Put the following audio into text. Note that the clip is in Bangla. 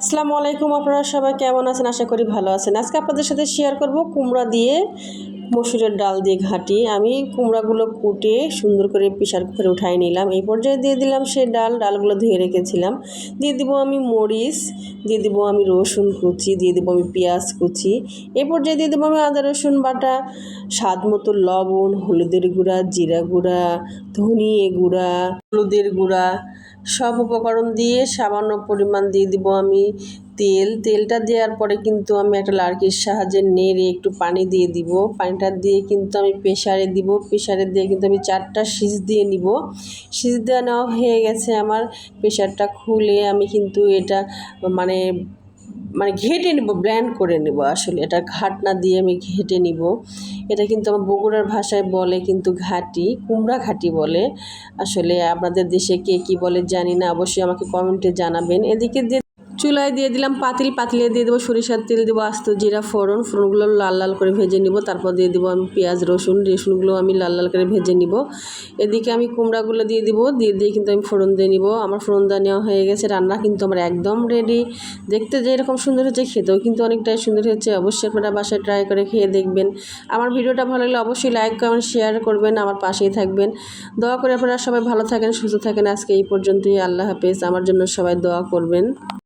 আসসালামু আলাইকুম, আপনারা সবাই কেমন আছেন? আশা করি ভালো আছেন। আজকে আপনাদের সাথে শেয়ার করব কুমড়া দিয়ে মসুরের ডাল দিয়ে ঘাঁটি। আমি কুমড়াগুলো কুটে সুন্দর করে প্রেসার কুকারে উঠাই নিলাম। এই পর্যায়ে দিয়ে দিলাম সেই ডালগুলো ধুয়ে রেখেছিলাম। দিয়ে দিব আমি মরিচ, দিয়ে দিব আমি রসুন কুচি, দিয়ে দিব আমি পেঁয়াজ কুচি। এই পর্যায়ে দিয়ে দেবো আমি আদা রসুন বাটা, স্বাদ মতো লবণ, হলুদের গুঁড়া, জিরা গুঁড়া, ধনিয়া গুঁড়া, হলুদের গুঁড়া, সব উপকরণ দিয়ে সামান্য পরিমাণ দিয়ে দিব আমি তেলটা দেওয়ার পরে কিন্তু আমি একটা লাড়কির সাহায্যে নেড়ে একটু পানি দিয়ে দিব। পানিটা দিয়ে কিন্তু আমি প্রেসারে দিব। প্রেসারে দিয়ে কিন্তু আমি 4টা সিজ দিয়ে নিব। সিজ দেওয়া নেওয়া হয়ে গেছে আমার। প্রেসারটা খুলে আমি কিন্তু এটা মানে ঘেটে নেব, ব্লেন্ড করে নেব। আসলে এটা ঘাটনা দিয়ে আমি ঘেটে নিব। এটা কিন্তু আমার বগুড়ার ভাষায় বলে কিন্তু ঘাটি, কুমড়া ঘাটি বলে। আসলে আপনাদের দেশে কে কী বলে জানি না, অবশ্যই আমাকে কমেন্টে জানাবেন। এদিকে দিয়ে চুলায় দিয়ে দিলাম পাতিলে দিয়ে দেবো সরিষার তেল, দেবো আস্ত জিরা, ফোড়নগুলো লাল লাল করে ভেজে নিব। তারপর দিয়ে দেবো আমি পেঁয়াজ, রসুনগুলো আমি লাল লাল করে ভেজে নিব। এদিকে আমি কুমড়াগুলো দিয়ে দিয়ে কিন্তু আমি ফোড়ন দিয়ে নিব। আমার ফোড়ন দেওয়া নেওয়া হয়ে গেছে। রান্না কিন্তু আমার একদম রেডি। দেখতে যে এরকম সুন্দর হচ্ছে, খেতেও কিন্তু অনেকটাই সুন্দর হচ্ছে। অবশ্যই আপনারা বাসায় ট্রাই করে খেয়ে দেখবেন। আমার ভিডিওটা ভালো লাগলে অবশ্যই লাইক, কমেন্ট, শেয়ার করবেন। আমার পাশেই থাকবেন। দোয়া করে আপনারা সবাই ভালো থাকেন, সুস্থ থাকেন। আজকে এই পর্যন্তই। আল্লাহ হাফেজ। আমার জন্য সবাই দোয়া করবেন।